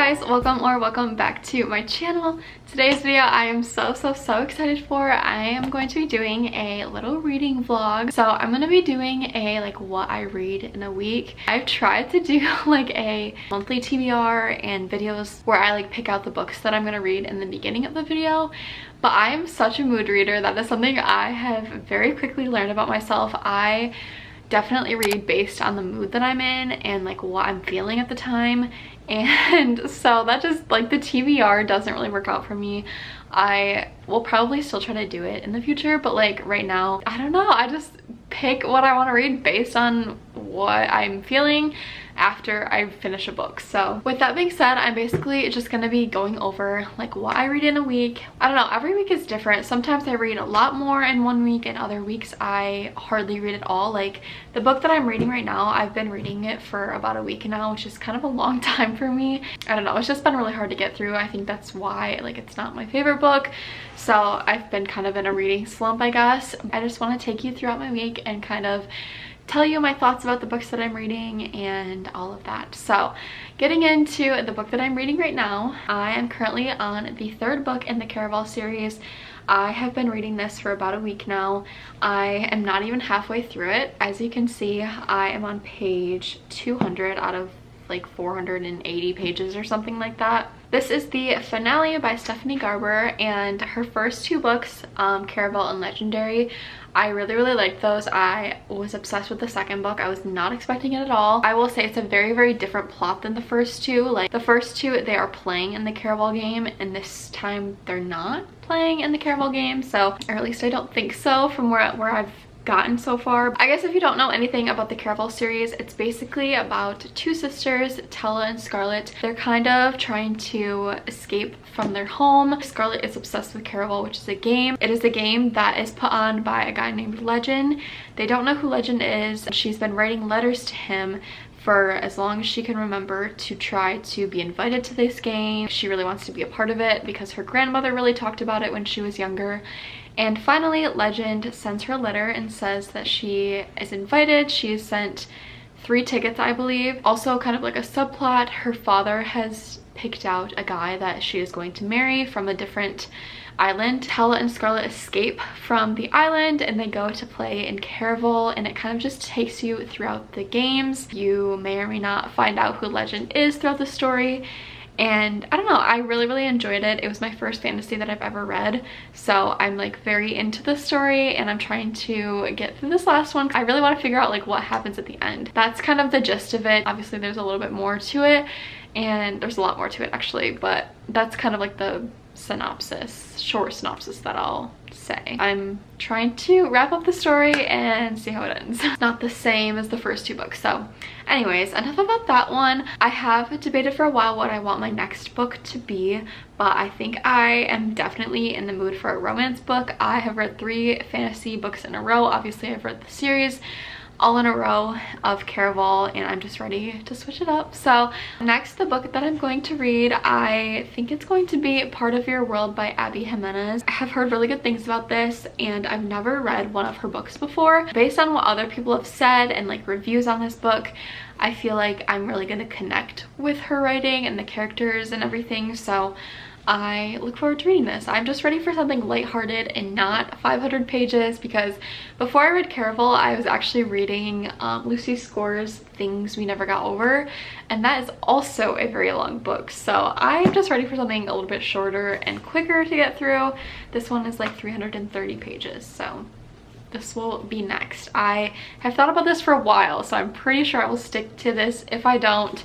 guys, welcome back to my channel. Today's video I am so excited for. I am going to be doing a little reading vlog. So I'm going to be doing a what I read in a week. I've tried to do a monthly TBR and videos where I pick out the books that I'm going to read in the beginning of the video. But I am such a mood reader. That is something I have very quickly learned about myself. I definitely read based on the mood that I'm in and what I'm feeling at the time. And so that just the TBR doesn't really work out for me. I will probably still try to do it in the future, but right now, I don't know, I just pick what I want to read based on what I'm feeling after I finish a book. So with that being said, I'm basically just gonna be going over what I read in a week. I don't know, every week is different. Sometimes I read a lot more in one week, and other weeks I hardly read at all. The book that I'm reading right now, I've been reading it for about a week now, which is kind of a long time for me. I don't know, it's just been really hard to get through. I think that's why it's not my favorite book. So I've been kind of in a reading slump, I guess. I just want to take you throughout my week and kind of tell you my thoughts about the books that I'm reading and all of that. So getting into the book that I'm reading right now, I am currently on the third book in the Caraval series. I have been reading this for about a week now. I am not even halfway through it. As you can see, I am on page 200 out of 480 pages or something like that. This is the finale by Stephanie Garber, and her first two books, Caraval and Legendary, I really liked those. I was obsessed with the second book. I was not expecting it at all. I will say it's a very different plot than the first two. The first two, they are playing in the Caraval game, and this time they're not playing in the Caraval game. So, or at least I don't think so from where I've gotten so far. I guess if you don't know anything about the Caraval series, it's basically about two sisters, Tella and Scarlett. They're kind of trying to escape from their home. Scarlett is obsessed with Caraval, which is a game. It is a game that is put on by a guy named Legend. They don't know who Legend is. She's been writing letters to him for as long as she can remember to try to be invited to this game. She really wants to be a part of it because her grandmother really talked about it when she was younger. And finally, Legend sends her a letter and says that she is invited. She is sent 3 tickets, I believe. Also, kind of a subplot, her father has picked out a guy that she is going to marry from a different island. Tella and Scarlett escape from the island and they go to play in Caraval, and it kind of just takes you throughout the games. You may or may not find out who Legend is throughout the story. And I don't know, I really enjoyed it. It was my first fantasy that I've ever read, so I'm very into the story, and I'm trying to get through this last one. I really want to figure out what happens at the end. That's kind of the gist of it. Obviously there's a little bit more to it, and there's a lot more to it actually, but that's kind of the synopsis, short synopsis that I'll say. I'm trying to wrap up the story and see how it ends. It's not the same as the first two books. So anyways, enough about that one. I have debated for a while what I want my next book to be, but I think I am definitely in the mood for a romance book. I have read 3 fantasy books in a row. Obviously I've read the series all in a row of Caraval, and I'm just ready to switch it up. So next, the book that I'm going to read, I think it's going to be Part of Your World by Abby Jimenez. I have heard really good things about this, and I've never read one of her books before. Based on what other people have said and reviews on this book, I feel I'm really gonna connect with her writing and the characters and everything, so I look forward to reading this. I'm just ready for something lighthearted and not 500 pages, because before I read Caraval, I was actually reading Lucy Score's Things We Never Got Over, and that is also a very long book. So I'm just ready for something a little bit shorter and quicker to get through. This one is 330 pages, so this will be next. I have thought about this for a while, so I'm pretty sure I will stick to this. If I don't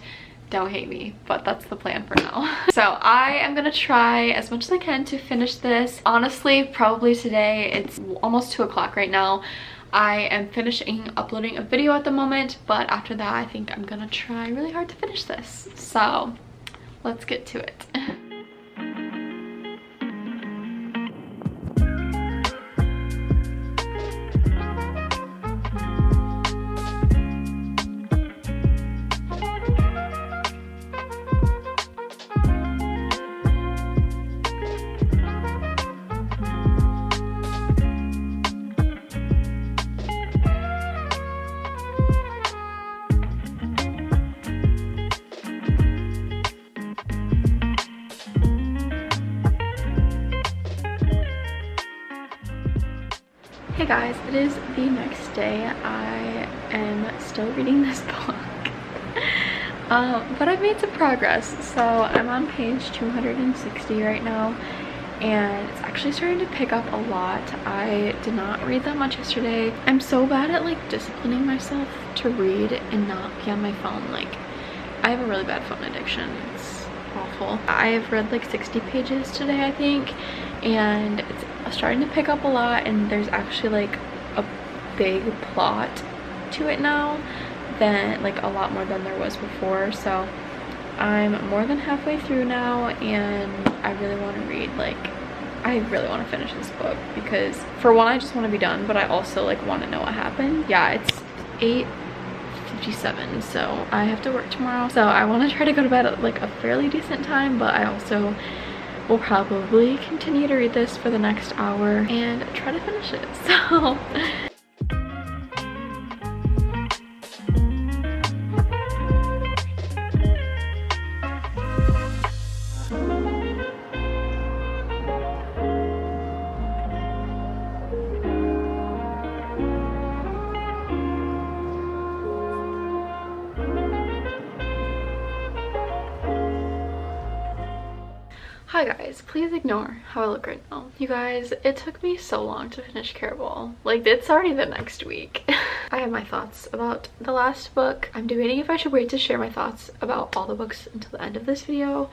hate me, but that's the plan for now. So I am gonna try as much as I can to finish this. Honestly, probably today. It's almost 2 o'clock right now. I am finishing uploading a video at the moment, but after that I think I'm gonna try really hard to finish this. So let's get to it. Hey guys, it is the next day. I am still reading this book. But I've made some progress. So I'm on page 260 right now, and it's actually starting to pick up a lot. I did not read that much yesterday. I'm so bad at like disciplining myself to read and not be on my phone. Like, I have a really bad phone addiction. It's awful. I have read like 60 pages today, I think, and it's starting to pick up a lot, and there's actually like a big plot to it now, than like a lot more than there was before. So I'm more than halfway through now, and I really want to read, like, I really want to finish this book, because for one, I just want to be done, but I also like want to know what happened. Yeah, it's 8:57, so I have to work tomorrow, so I want to try to go to bed at like a fairly decent time, but I also will probably continue to read this for the next hour and try to finish it. So hi guys, please ignore how I look right now. You guys, it took me so long to finish Caraval. Like, it's already the next week. I have my thoughts about the last book. I'm debating if I should wait to share my thoughts about all the books until the end of this video,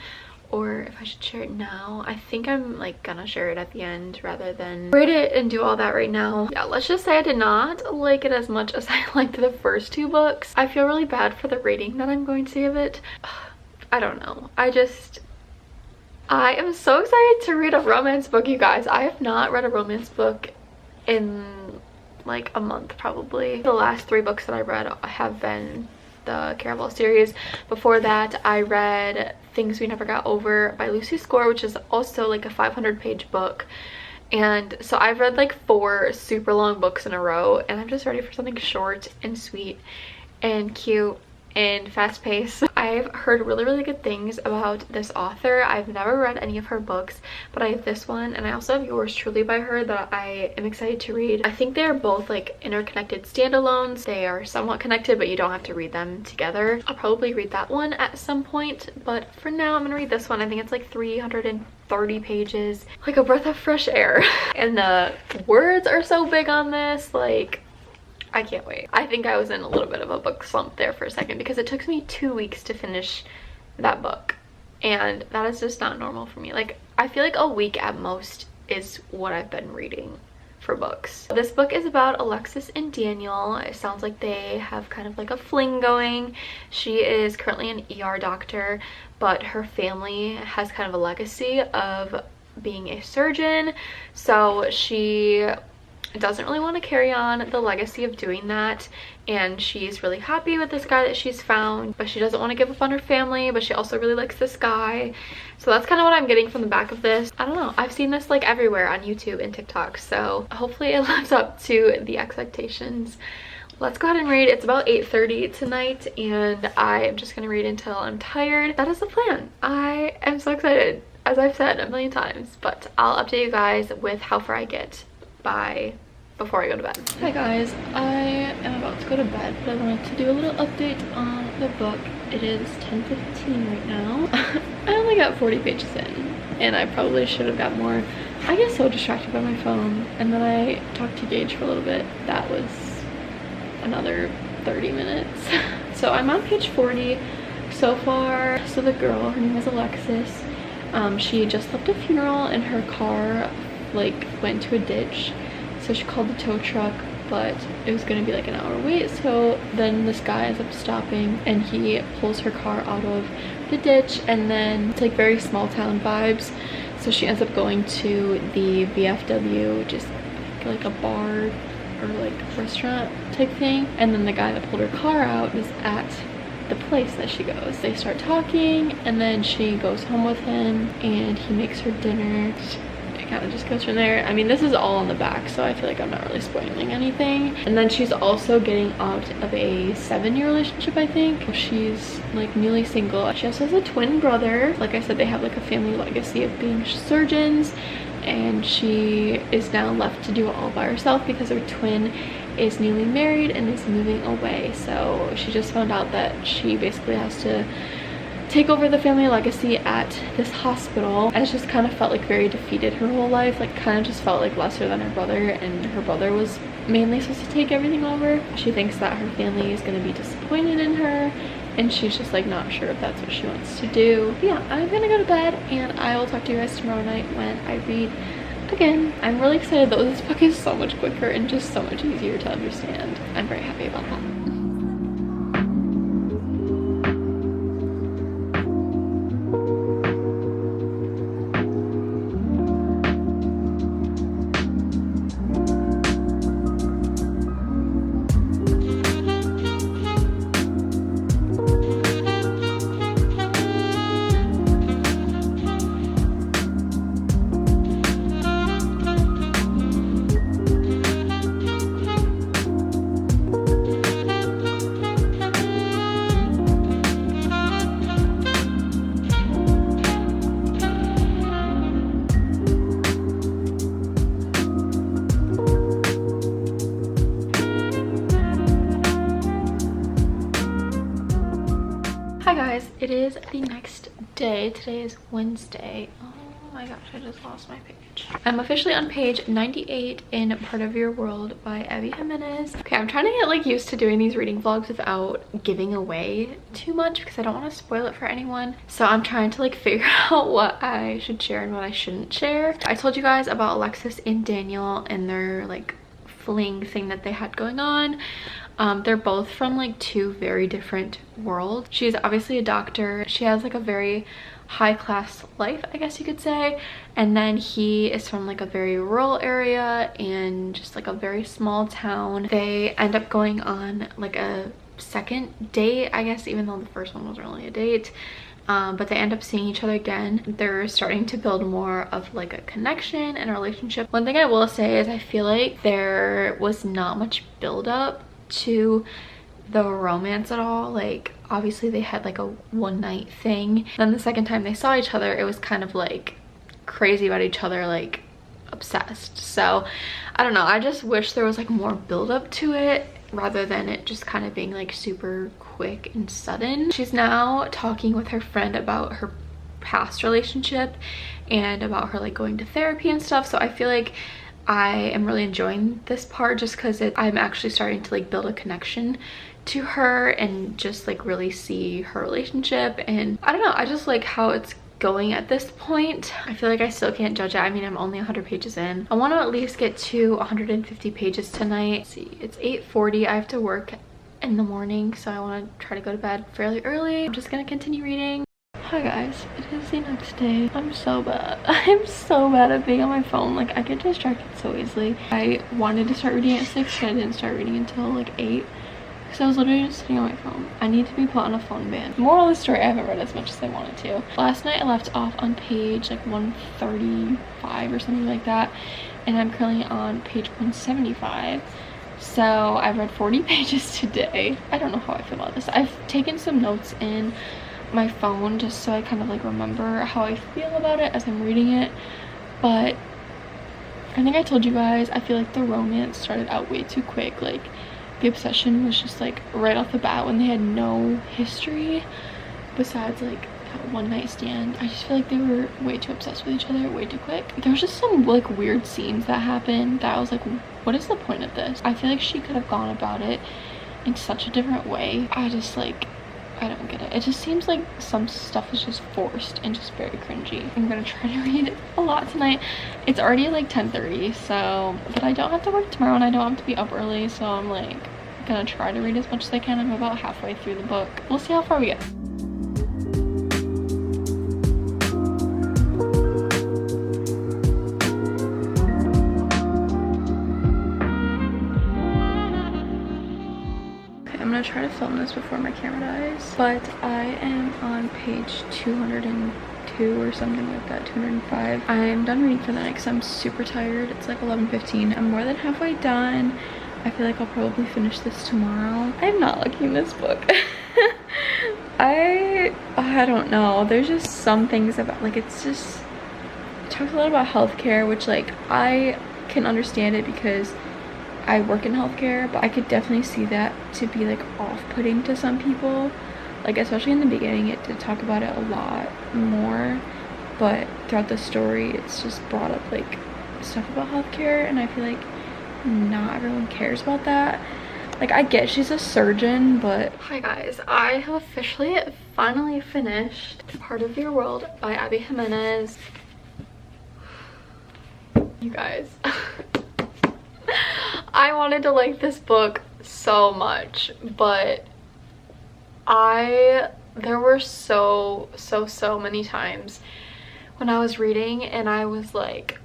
or if I should share it now. I think I'm like gonna share it at the end rather than rate it and do all that right now. Yeah, let's just say I did not like it as much as I liked the first two books. I feel really bad for the rating that I'm going to give it. I don't know. I am so excited to read a romance book, you guys. I have not read a romance book in like a month probably. The last 3 books that I read have been the Caraval series. Before that, I read Things We Never Got Over by Lucy Score, which is also like a 500-page book. And so I've read like 4 super long books in a row, and I'm just ready for something short and sweet and cute and fast-paced. I've heard really good things about this author. I've never read any of her books, but I have this one, and I also have Yours Truly by her that I am excited to read. I think they're both like interconnected standalones. They are somewhat connected, but you don't have to read them together. I'll probably read that one at some point, but for now I'm gonna read this one. I think it's like 330 pages, like a breath of fresh air. And the words are so big on this, like, I can't wait. I think I was in a little bit of a book slump there for a second, because it took me 2 weeks to finish that book, and that is just not normal for me. Like, I feel like a week at most is what I've been reading for books. This book is about Alexis and Daniel. It sounds like they have kind of like a fling going. She is currently an ER doctor, but her family has kind of a legacy of being a surgeon, so she doesn't really want to carry on the legacy of doing that, and she's really happy with this guy that she's found, but she doesn't want to give up on her family, but she also really likes this guy. So that's kind of what I'm getting from the back of this. I don't know, I've seen this like everywhere on YouTube and TikTok, so hopefully it lives up to the expectations. Let's go ahead and read. It's about 8:30 tonight, and I am just gonna read until I'm tired. That is the plan. I am so excited, as I've said a million times, but I'll update you guys with how far I get before I go to bed. Hi guys, I am about to go to bed, but I wanted to do a little update on the book. It is 10:15 right now. I only got 40 pages in, and I probably should have got more. I get so distracted by my phone, and then I talked to Gage for a little bit. That was another 30 minutes. So I'm on page 40 so far. So the girl, her name is Alexis, she just left a funeral, and her car like went to a ditch. So she called the tow truck, but it was gonna be like an hour wait. So then this guy ends up stopping, and he pulls her car out of the ditch, and then it's like very small town vibes. So she ends up going to the VFW, which is like a bar or like restaurant type thing. And then the guy that pulled her car out is at the place that she goes. They start talking, and then she goes home with him, and he makes her dinner. It kind of just goes from there. I mean, this is all on the back, so I feel like I'm not really spoiling anything. And then she's also getting out of a 7-year relationship, I think. She's like newly single. She also has a twin brother. Like I said, they have like a family legacy of being surgeons, and and she is now left to do it all by herself because her twin is newly married and is moving away. So she just found out that she basically has to take over the family legacy at this hospital. And it's just kind of felt like very defeated her whole life, like kind of just felt like lesser than her brother, and her brother was mainly supposed to take everything over. She thinks that her family is going to be disappointed in her, and she's just like not sure if that's what she wants to do. But yeah, I'm gonna go to bed and I will talk to you guys tomorrow night when I read again. I'm really excited though. This book is so much quicker and just so much easier to understand. I'm very happy about that. Hi guys, it is the next day. Today is Wednesday. Oh my gosh, I just lost my page. I'm officially on page 98 in Part of Your World by Abby Jimenez. Okay, I'm trying to get like used to doing these reading vlogs without giving away too much because I don't want to spoil it for anyone. So I'm trying to like figure out what I should share and what I shouldn't share. I told you guys about Alexis and Daniel and their like fling thing that they had going on. They're both from like two very different worlds. She's obviously a doctor. She has like a very high class life, I guess you could say, and then he is from like a very rural area and just like a very small town. They end up going on like a second date, I guess, even though the first one was only a date. But they end up seeing each other again. They're starting to build more of like a connection and a relationship. One thing I will say is I feel like there was not much build up to the romance at all. Like obviously they had like a one night thing, then the second time they saw each other it was kind of like crazy about each other, like obsessed. So I don't know, I just wish there was like more build up to it rather than it just kind of being like super quick and sudden. She's now talking with her friend about her past relationship and about her like going to therapy and stuff. So I feel like I am really enjoying this part just because I'm actually starting to like build a connection to her and just like really see her relationship. And I don't know, I just like how it's going at this point. I feel like I still can't judge it. I mean, I'm only 100 pages in. I want to at least get to 150 pages tonight. Let's see, it's 8:40. I have to work in the morning, so I want to try to go to bed fairly early. I'm just gonna continue reading. Hi guys, it is the next day. I'm so bad. I'm so bad at being on my phone. Like I get distracted so easily. I wanted to start reading at 6 but I didn't start reading until like 8 because I was literally just sitting on my phone. I need to be put on a phone ban. Moral of the story, I haven't read as much as I wanted to. Last night I left off on page like 135 or something like that, and I'm currently on page 175. So I've read 40 pages today. I don't know how I feel about this. I've taken some notes in my phone just so I kind of like remember how I feel about it as I'm reading it, but I think I told you guys I feel like the romance started out way too quick. Like the obsession was just like right off the bat when they had no history besides like that one night stand. I just feel like they were way too obsessed with each other way too quick. There was just some like weird scenes that happened that I was like, what is the point of this? I feel like she could have gone about it in such a different way. I don't get it. It just seems like some stuff is just forced and just very cringy. I'm gonna try to read a lot tonight. It's already like 10:30, so, but I don't have to work tomorrow and I don't have to be up early, so I'm like gonna try to read as much as I can. I'm about halfway through the book. We'll see how far we get. I'm gonna try to film this before my camera dies, but I am on page 202 or something like that, 205. I'm done reading for the night because I'm super tired. It's like 11:15. I'm more than halfway done. I feel like I'll probably finish this tomorrow. I'm not liking this book. I don't know. There's just some things about, like, it's just talks a lot about healthcare, which like I can understand it because I work in healthcare, but I could definitely see that to be like off-putting to some people. Like especially in the beginning, it did talk about it a lot more, but throughout the story it's just brought up like stuff about healthcare, and I feel like not everyone cares about that. Like I get she's a surgeon, but hi guys, I have officially finally finished Part of Your World by Abby Jimenez. You guys, I wanted to like this book so much, but there were so many times when I was reading and I was like,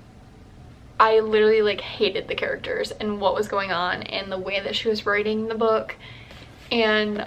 I literally like hated the characters and what was going on and the way that she was writing the book. And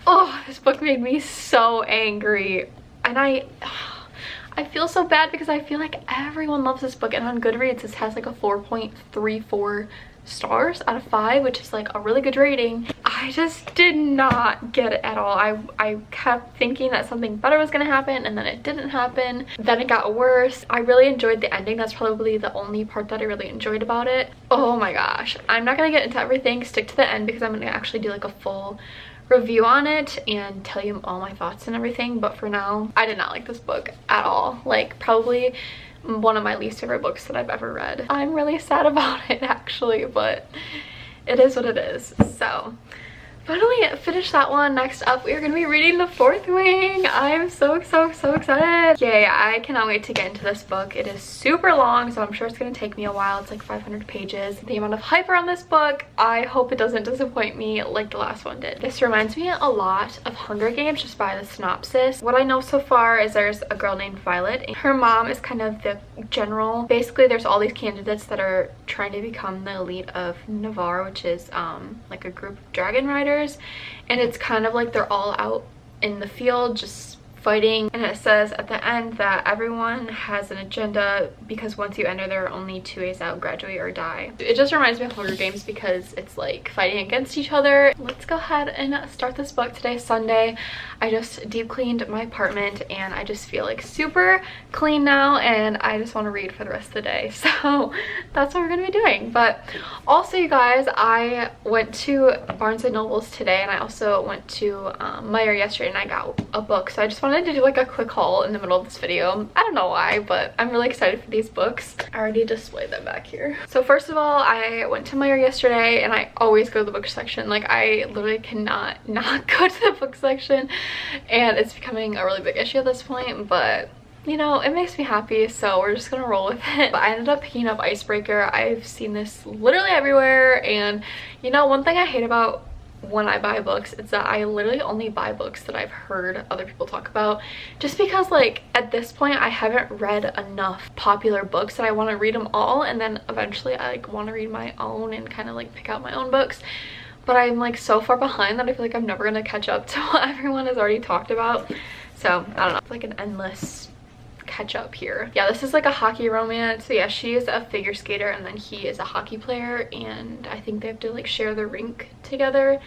oh, this book made me so angry. And I feel so bad because I feel like everyone loves this book, and on Goodreads this has like a 4.34 stars out of 5, which is like a really good rating. I just did not get it at all. I kept thinking that something better was gonna happen, and then it didn't happen. Then it got worse. I really enjoyed the ending. That's probably the only part that I really enjoyed about it. Oh my gosh, I'm not gonna get into everything. Stick to the end because I'm gonna actually do like a full review on it and tell you all my thoughts and everything. But for now, I did not like this book at all. Like probably one of my least favorite books that I've ever read. I'm really sad about it actually, but it is what it is. So finally finished that one. Next up, we are going to be reading The Fourth Wing. I'm so excited. Yay, I cannot wait to get into this book. It is super long, so I'm sure it's going to take me a while. It's like 500 pages. The amount of hype around this book, I hope it doesn't disappoint me like the last one did. This reminds me a lot of Hunger Games just by the synopsis. What I know so far is there's a girl named Violet, and her mom is kind of the general. Basically, there's all these candidates that are trying to become the elite of Navarre, which is like a group of dragon riders. And it's kind of like they're all out in the field just fighting, and it says at the end that everyone has an agenda because once you enter there are only 2 ways out: graduate or die. It just reminds me of Hunger Games because it's like fighting against each other. Let's go ahead and start this book. Today, Sunday. I just deep cleaned my apartment and I just feel like super clean now, and I just want to read for the rest of the day, so that's what we're gonna be doing. But also, you guys, I went to Barnes and Nobles today, and I also went to Meyer yesterday, and I got a book, so I just wanted to do like a quick haul in the middle of this video. I don't know why, but I'm really excited for these books. I already displayed them back here. So first of all, I went to Meyer yesterday, and I always go to the book section. Like I literally cannot not go to the book section, and it's becoming a really big issue at this point, but you know, it makes me happy, so we're just gonna roll with it. But I ended up picking up Icebreaker. I've seen this literally everywhere, and you know, one thing I hate about when I buy books is that I literally only buy books that I've heard other people talk about, just because like at this point I haven't read enough popular books that I want to read them all, and then eventually I like want to read my own and kind of like pick out my own books. But I'm like so far behind that I feel like I'm never gonna catch up to what everyone has already talked about. So I don't know, it's like an endless catch up here. Yeah, this is like a hockey romance. So yeah, she is a figure skater and then he is a hockey player, and I think they have to like share the rink together,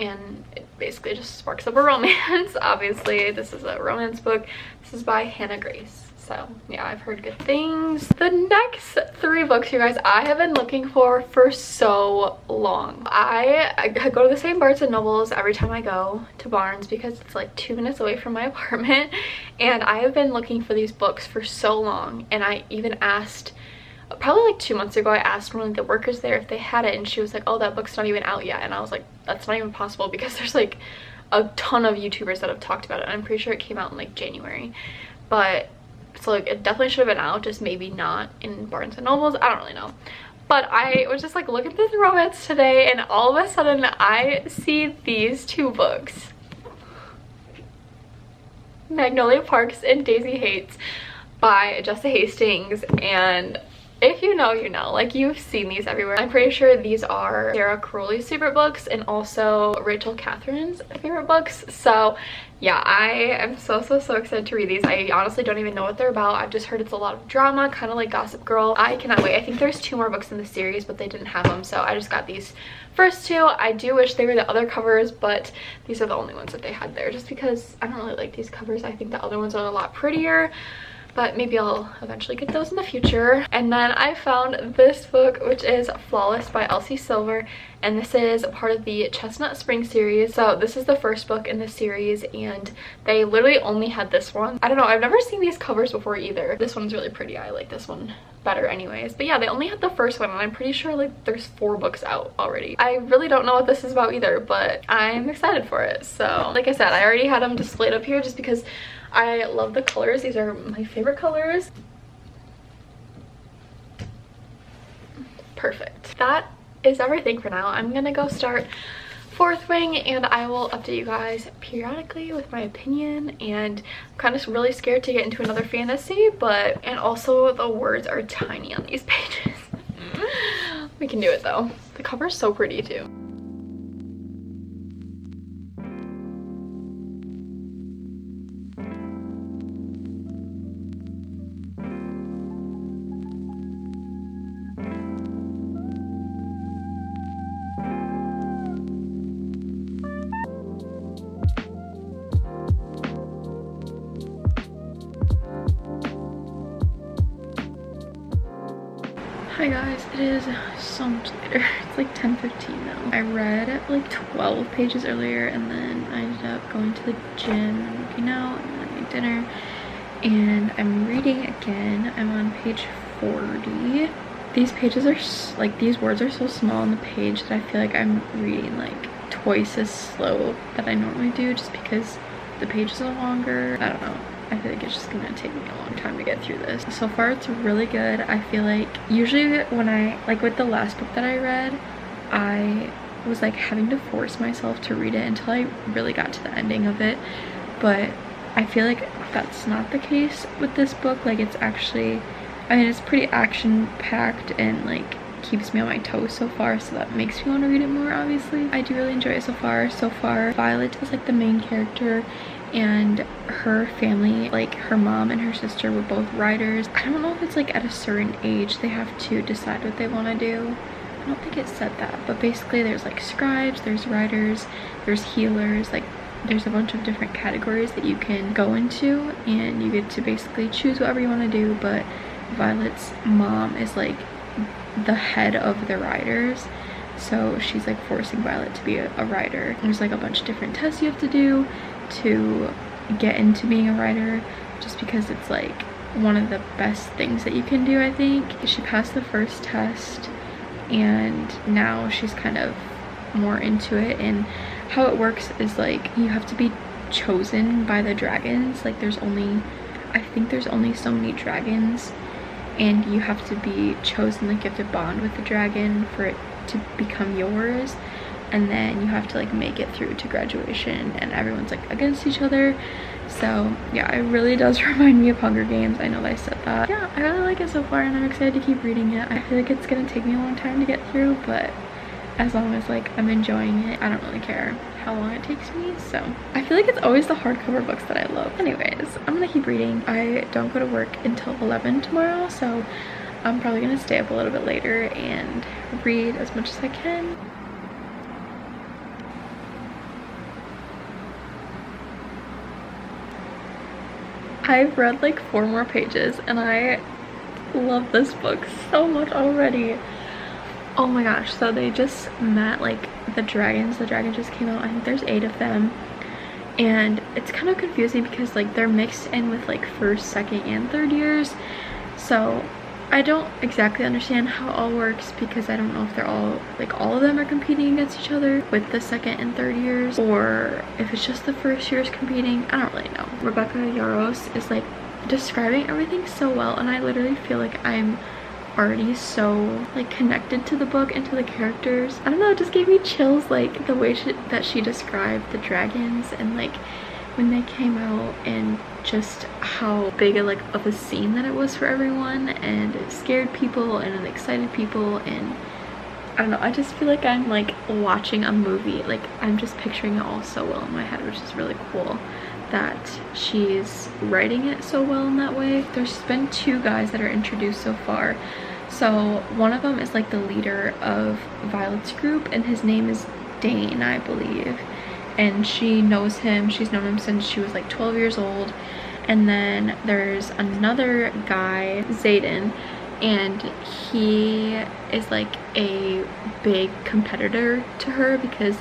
and it basically just sparks up a romance. Obviously this is a romance book. This is by Hannah Grace. So yeah, I've heard good things. The next 3 books, you guys, I have been looking for so long. I go to the same Barnes and Nobles every time I go to Barnes because it's like 2 minutes away from my apartment, and I have been looking for these books for so long. And I even asked, probably like 2 months ago, I asked one of the workers there if they had it, and she was like, oh, that book's not even out yet. And I was like, that's not even possible because there's like a ton of YouTubers that have talked about it, and I'm pretty sure it came out in like January. But so like it definitely should have been out, just maybe not in Barnes and Nobles. I don't really know. But I was just like looking at this romance today, and all of a sudden I see these 2 books, Magnolia Parks and Daisy Hates by Jessa Hastings. And if you know, you know, like you've seen these everywhere. I'm pretty sure these are Sarah Crowley's favorite books and also Rachel Catherine's favorite books. So yeah, I am so excited to read these. I honestly don't even know what they're about. I've just heard it's a lot of drama, kind of like Gossip Girl. I cannot wait. I think there's 2 more books in the series, but they didn't have them, so I just got these first 2. I do wish they were the other covers, but these are the only ones that they had there, just because I don't really like these covers. I think the other ones are a lot prettier. but maybe I'll eventually get those in the future. And then I found this book, which is Flawless by Elsie Silver, and this is part of the Chestnut Spring series. So this is the first book in the series, and they literally only had this one. I don't know, I've never seen these covers before either. This one's really pretty. I like this one better anyways. But yeah, they only had the first one, and I'm pretty sure like there's 4 books out already. I really don't know what this is about either, but I'm excited for it. So like I said, I already had them displayed up here just because I love the colors. These are my favorite colors. Perfect. That is everything for now. I'm gonna go start 4th Wing, and I will update you guys periodically with my opinion. And I'm kind of really scared to get into another fantasy, and also the words are tiny on these pages. We can do it though. The cover is so pretty too. Hi guys, it is so much later. It's like 10:15 now. I read like 12 pages earlier, and then I ended up going to the gym and working out, and then I made dinner, and I'm reading again. I'm on page 40. These pages are like, these words are so small on the page that I feel like I'm reading like twice as slow that I normally do, just because the pages are longer. I don't know. I feel like it's just gonna take me a long time to get through this. So far it's really good. I feel like usually when I, like with the last book that I read, I was like having to force myself to read it until I really got to the ending of it. But I feel like that's not the case with this book. Like it's actually, I mean, it's pretty action packed and like keeps me on my toes so far, so that makes me want to read it more. Obviously I do really enjoy it so far. Violet is like the main character, and her family, like her mom and her sister, were both writers. I don't know if it's like at a certain age they have to decide what they want to do. I don't think it said that, but basically there's like scribes, there's writers, there's healers, like there's a bunch of different categories that you can go into, and you get to basically choose whatever you want to do. But Violet's mom is like the head of the writers, so she's like forcing Violet to be a writer. There's like a bunch of different tests you have to do to get into being a writer, just because it's like one of the best things that you can do, I think. She passed the first test, and now she's kind of more into it. And how it works is like you have to be chosen by the dragons. Like there's only, I think there's only so many dragons, and you have to be chosen. Like you have to bond with the dragon for it to become yours, and then you have to like make it through to graduation, and everyone's like against each other. So yeah, it really does remind me of Hunger Games. I know that I said that. Yeah, I really like it so far, and I'm excited to keep reading it. I feel like it's gonna take me a long time to get through, but as long as like I'm enjoying it, I don't really care how long it takes me. So I feel like it's always the hardcover books that I love. Anyways, I'm gonna keep reading. I don't go to work until 11 tomorrow, so I'm probably gonna stay up a little bit later and read as much as I can. I've read like 4 more pages, and I love this book so much already. Oh my gosh, so they just met like the dragons. The dragon just came out. I think there's 8 of them, and it's kind of confusing because like they're mixed in with like 1st, 2nd, and 3rd years. So I don't exactly understand how it all works, because I don't know if they're all like all of them are competing against each other with the 2nd and 3rd years, or if it's just the 1st years competing. I don't really know. Rebecca Yarros is like describing everything so well, and I literally feel like I'm already so like connected to the book and to the characters. I don't know, it just gave me chills, like the way that she described the dragons, and like when they came out, and just how big of a scene that it was for everyone, and it scared people and it excited people. And I don't know, I just feel like I'm like watching a movie. Like I'm just picturing it all so well in my head, which is really cool that she's writing it so well in that way. There's been 2 guys that are introduced so far. So one of them is like the leader of Violet's group, and his name is Dane, I believe. And she knows him. She's known him since she was like 12 years old, and then there's another guy, Zayden, and he is like a big competitor to her because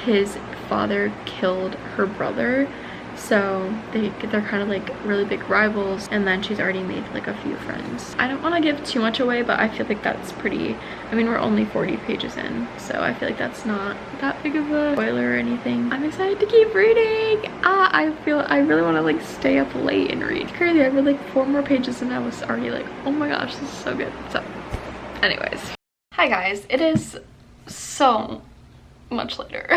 his father killed her brother. So they're kind of like really big rivals, and then she's already made like a few friends. I don't want to give too much away, but I feel like that's pretty, I mean, we're only 40 pages in, so I feel like that's not that big of a spoiler or anything. I'm excited to keep reading. I really want to like stay up late and read. It's crazy, I read like 4 more pages and I was already like, oh my gosh, this is so good. So anyways, hi guys, it is so much later.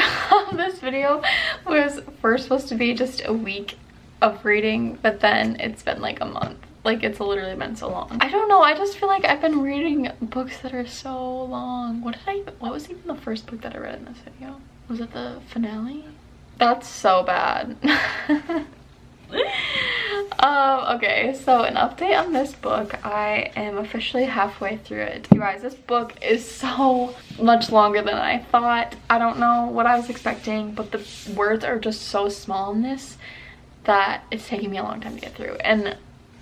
This video was first supposed to be just a week of reading, but then it's been like a month. Like, it's literally been so long. I don't know, I just feel like I've been reading books that are so long. What was even the first book that I read in this video? Was it the finale? That's so bad. Okay, so an update on this book. I am officially halfway through it. You guys, this book is so much longer than I thought. I don't know what I was expecting, but the words are just so small in this that it's taking me a long time to get through. And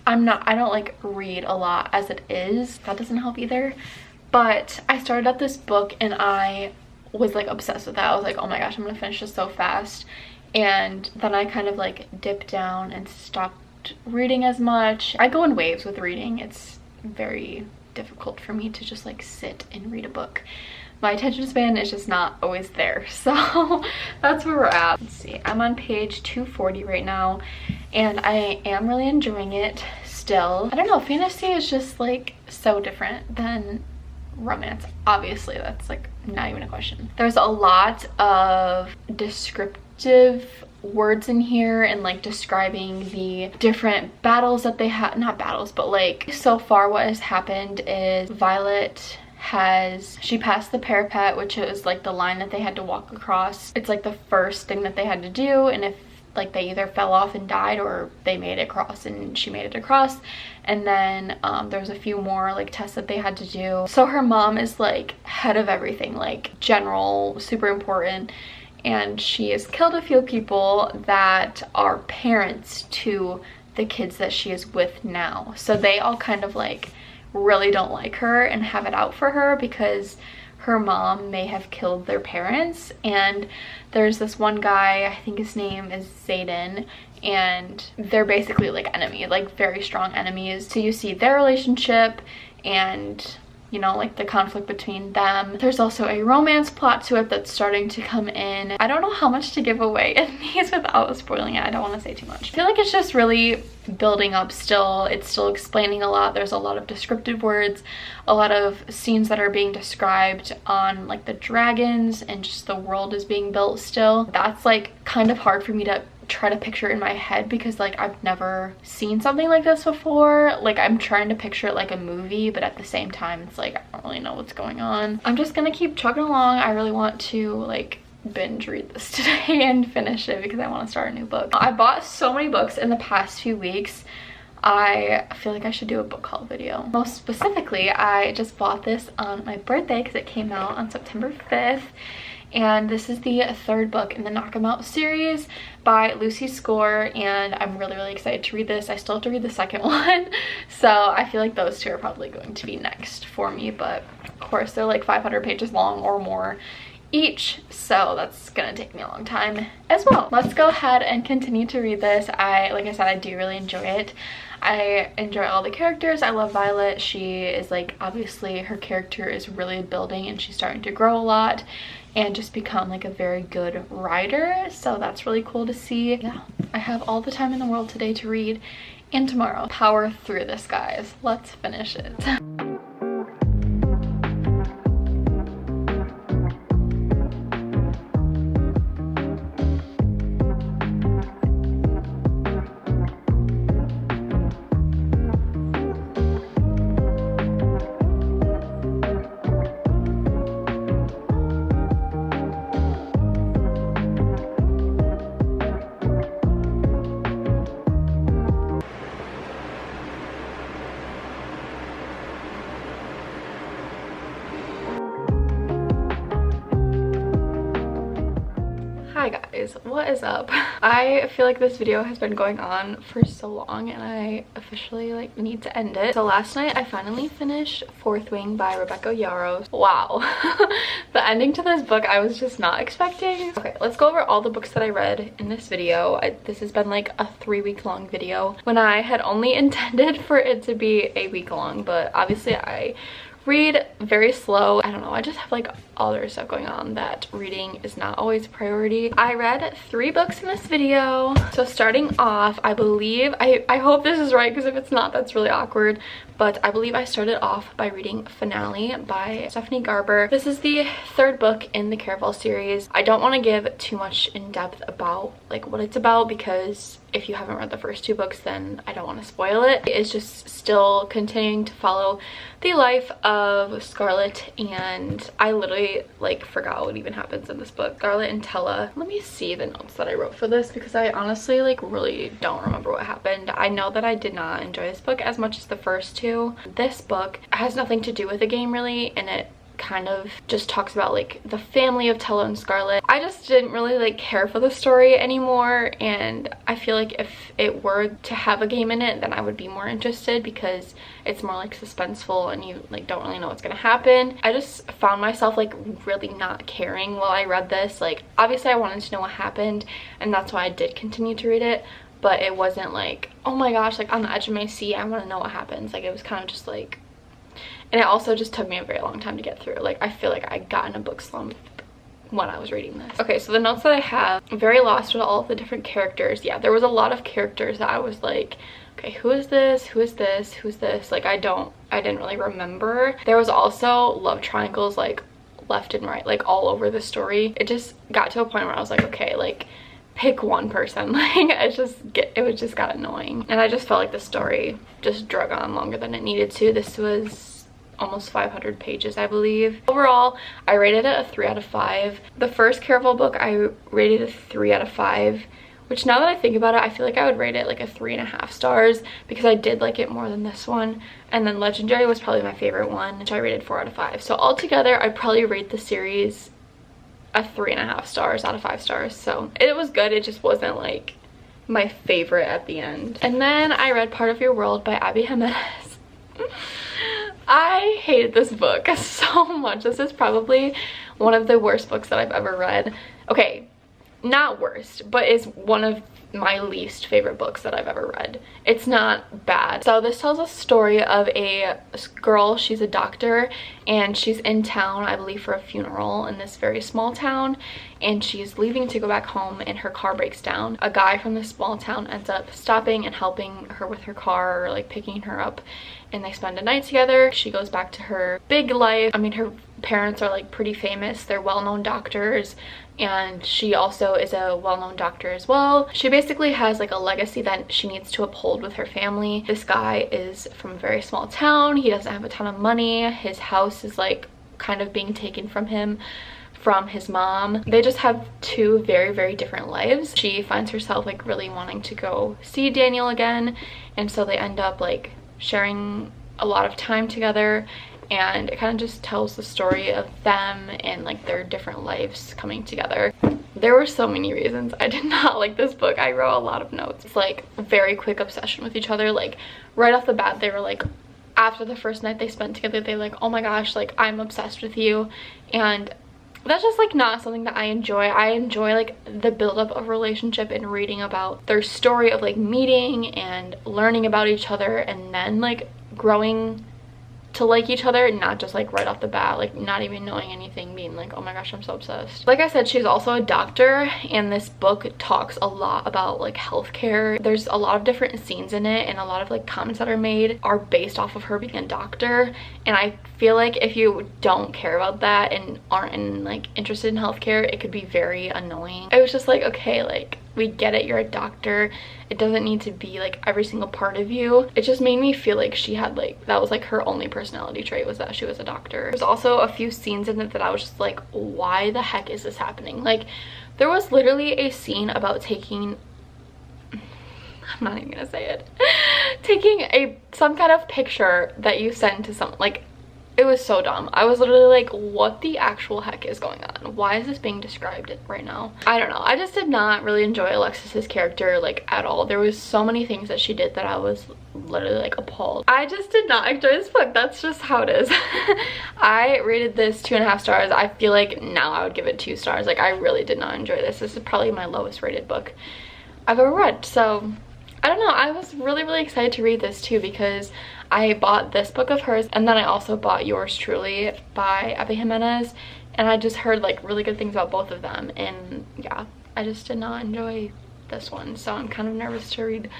I don't like read a lot as it is. That doesn't help either. But I started at this book and I was like obsessed with that. I was like, oh my gosh, I'm gonna finish this so fast. And then I kind of like dipped down and stopped reading as much. I go in waves with reading. It's very difficult for me to just like sit and read a book. My attention span is just not always there. So that's where we're at. Let's see, I'm on page 240 right now and I am really enjoying it still. I don't know, fantasy is just like so different than romance. Obviously, that's like not even a question. There's a lot of descriptive words in here and like describing the different battles that they have, not battles, but like so far what has happened is Violet she passed the parapet, which is like the line that they had to walk across. It's like the first thing that they had to do, and if like they either fell off and died or they made it across and she made it across. And then there's a few more like tests that they had to do. So her mom is like head of everything, like general, super important, and she has killed a few people that are parents to the kids that she is with now. So they all kind of like really don't like her and have it out for her because her mom may have killed their parents. And there's this one guy, I think his name is Zayden, and they're basically like enemies, like very strong enemies. So you see their relationship and, you know, like the conflict between them. There's also a romance plot to it that's starting to come in. I don't know how much to give away in these without spoiling it. I don't want to say too much. I feel like it's just really building up still. It's still explaining a lot. There's a lot of descriptive words, a lot of scenes that are being described on like the dragons, and just the world is being built still. That's like kind of hard for me to try to picture in my head because like I've never seen something like this before. Like I'm trying to picture it like a movie, but at the same time it's like I don't really know what's going on. I'm just gonna keep chugging along. I really want to like binge read this today and finish it because I want to start a new book. I bought so many books in the past few weeks. I feel like I should do a book haul video. Most specifically, I just bought this on my birthday because it came out on September 5th. And this is the 3rd book in the Knock 'Em Out series by Lucy Score, and I'm really excited to read this. I still have to read the 2nd one, so I feel like those 2 are probably going to be next for me, but of course they're like 500 pages long or more each, so that's gonna take me a long time as well. Let's go ahead and continue to read this. Like I said, I do really enjoy it. I enjoy all the characters. I love Violet. She is like, obviously her character is really building and she's starting to grow a lot and just become like a very good writer, so that's really cool to see. Yeah, I have all the time in the world today to read and tomorrow. Power through this, guys. Let's finish it. Hi guys, what is up? I feel like this video has been going on for so long and I officially like need to end it. So last night I finally finished Fourth Wing by Rebecca Yarros. Wow. The ending to this book I was just not expecting. Okay, let's go over all the books that I read in this video. This has been like a 3-week long video when I had only intended for it to be a week long, but obviously I read very slow. I don't know, I just have like other stuff going on that reading is not always a priority. I read 3 books in this video. So starting off, I believe, I hope this is right because if it's not, that's really awkward, but I believe I started off by reading Finale by Stephanie Garber. This is the 3rd book in the Caraval series. I don't want to give too much in depth about like what it's about because if you haven't read the first 2 books, then I don't want to spoil it. It is just still continuing to follow the life of Scarlett, and I literally like forgot what even happens in this book. Scarlett and Tella. Let me see the notes that I wrote for this because I honestly like really don't remember what happened. I know that I did not enjoy this book as much as the first 2. This book has nothing to do with the game really, and it kind of just talks about like the family of Tella and Scarlett. I just didn't really like care for the story anymore, and I feel like if it were to have a game in it then I would be more interested because it's more like suspenseful and you like don't really know what's gonna happen. I just found myself like really not caring while I read this. Like obviously I wanted to know what happened and that's why I did continue to read it, but it wasn't like, oh my gosh, like on the edge of my seat, I want to know what happens. Like it was kind of just like, and it also just took me a very long time to get through. Like I feel like I got in a book slump when I was reading this. Okay, so the notes that I have, very lost with all of the different characters. Yeah, there was a lot of characters that I was like, okay, who is this, who is this, who's this? Like I didn't really remember. There was also love triangles like left and right, like all over the story. It just got to a point where I was like, okay, like pick one person. Like it was just got annoying, and I just felt like the story just drug on longer than it needed to. This was almost 500 pages, I believe. Overall, I rated it a 3 out of 5. The first Caraval book I rated a 3 out of 5, which now that I think about it, I feel like I would rate it like a 3.5 stars because I did like it more than this one. And then Legendary was probably my favorite one, which I rated 4 out of 5. So altogether, I'd probably rate the series a 3.5 stars out of 5 stars. So it was good, it just wasn't like my favorite at the end. And then I read Part of Your World by Abby Jimenez. I hated this book so much. This is probably one of the worst books that I've ever read. Okay, not worst, but it's one of my least favorite books that I've ever read. It's not bad. So this tells a story of a girl, she's a doctor, and she's in town, I believe for a funeral in this very small town, and she's leaving to go back home and her car breaks down. A guy from this small town ends up stopping and helping her with her car, or like picking her up, and they spend a night together. She goes back to her big life. I mean, her parents are like pretty famous, they're well-known doctors, and she also is a well-known doctor as well. She basically has like a legacy that she needs to uphold with her family. This guy is from a very small town, he doesn't have a ton of money, his house is like kind of being taken from him from his mom. They just have 2 very, very different lives. She finds herself like really wanting to go see Daniel again, and so they end up like sharing a lot of time together, and it kind of just tells the story of them and like their different lives coming together. There were so many reasons I did not like this book. I wrote a lot of notes. It's like a very quick obsession with each other. Like right off the bat, they were like, after the first night they spent together, they like, oh my gosh, like I'm obsessed with you. And that's just like not something that I enjoy. I enjoy like the buildup of a relationship and reading about their story of like meeting and learning about each other and then like growing to like each other, not just like right off the bat, like not even knowing anything, being like, oh my gosh, I'm so obsessed. Like I said, she's also a doctor, and this book talks a lot about like healthcare. There's a lot of different scenes in it, and a lot of like comments that are made are based off of her being a doctor, and I feel like if you don't care about that and aren't like interested in healthcare, it could be very annoying. I was just like, okay, like we get it, you're a doctor, it doesn't need to be like every single part of you. It just made me feel like she had like, that was like her only personality trait, was that she was a doctor. There's also a few scenes in it that I was just like, why the heck is this happening? Like there was literally a scene about taking, I'm not even gonna say it, taking some kind of picture that you send to someone, like It was so dumb. I was literally like, what the actual heck is going on? Why is this being described right now? I don't know. I just did not really enjoy Alexis's character like at all. There was so many things that she did that I was literally like appalled. I just did not enjoy this book. That's just how it is. I rated this 2.5 stars. I feel like now I would give it 2 stars. Like I really did not enjoy this. This is probably my lowest rated book I've ever read. So I don't know. I was really excited to read this too because I bought this book of hers and then I also bought Yours Truly by Abby Jimenez, and I just heard like really good things about both of them, and yeah, I just did not enjoy this one, so I'm kind of nervous to read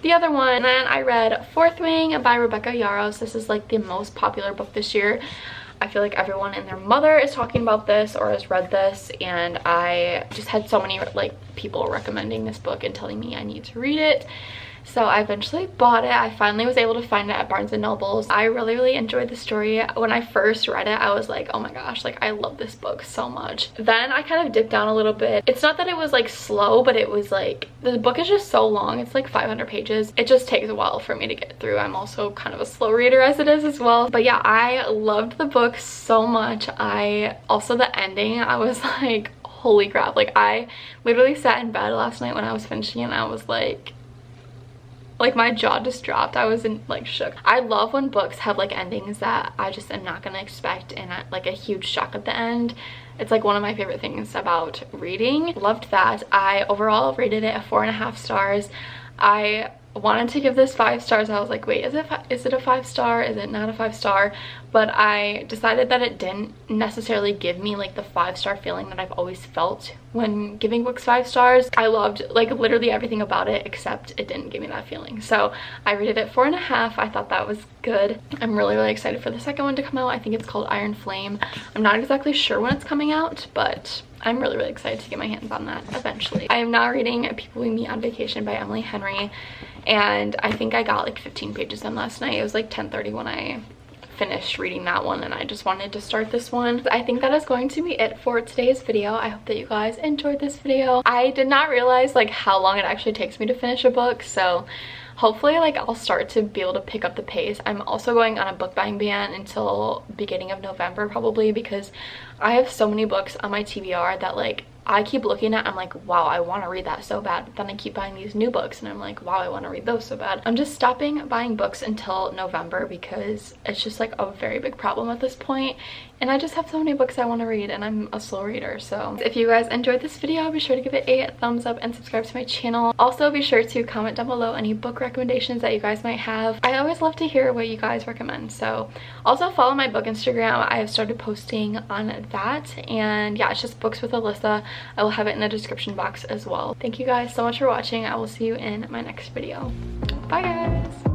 the other one. And then I read Fourth Wing by Rebecca Yarros. This is like the most popular book this year. I feel like everyone and their mother is talking about this or has read this, and I just had so many like people recommending this book and telling me I need to read it. So I eventually bought it. I finally was able to find it at Barnes & Noble's. I really enjoyed the story. When I first read it, I was like, oh my gosh, like I love this book so much. Then I kind of dipped down a little bit. It's not that it was like slow, but it was like, the book is just so long. It's like 500 pages. It just takes a while for me to get through. I'm also kind of a slow reader as it is as well. But yeah, I loved the book so much. Also the ending, I was like, holy crap. Like I literally sat in bed last night when I was finishing it and I was like my jaw just dropped. I was like shook. I love when books have like endings that I just am not gonna expect and like a huge shock at the end. It's like one of my favorite things about reading. Loved that. I overall rated it a 4.5 stars. I wanted to give this 5 stars. I was like, wait, is it a 5 star? Is it not a 5 star? But I decided that it didn't necessarily give me like the 5-star feeling that I've always felt when giving books 5 stars. I loved like literally everything about it except it didn't give me that feeling. So I rated it 4.5. I thought that was good. I'm really excited for the second one to come out. I think it's called Iron Flame. I'm not exactly sure when it's coming out, but I'm really excited to get my hands on that eventually. I am now reading People We Meet on Vacation by Emily Henry, and I think I got like 15 pages in last night. It was like 10:30 when I finished reading that one, and I just wanted to start this one. I think that is going to be it for today's video. I hope that you guys enjoyed this video. I did not realize like how long it actually takes me to finish a book, so hopefully like I'll start to be able to pick up the pace. I'm also going on a book buying ban until beginning of November probably, because I have so many books on my TBR that like I keep looking at. I'm like, wow, I want to read that so bad, but then I keep buying these new books and I'm like, wow, I want to read those so bad. I'm just stopping buying books until November because it's just like a very big problem at this point, and I just have so many books I want to read and I'm a slow reader. So if you guys enjoyed this video, be sure to give it a thumbs up and subscribe to my channel. Also be sure to comment down below any book recommendations that you guys might have. I always love to hear what you guys recommend. So also follow my book Instagram. I have started posting on that, and yeah, it's just Books with Alyssa. I will have it in the description box as well. Thank you guys so much for watching. I will see you in my next video. Bye guys.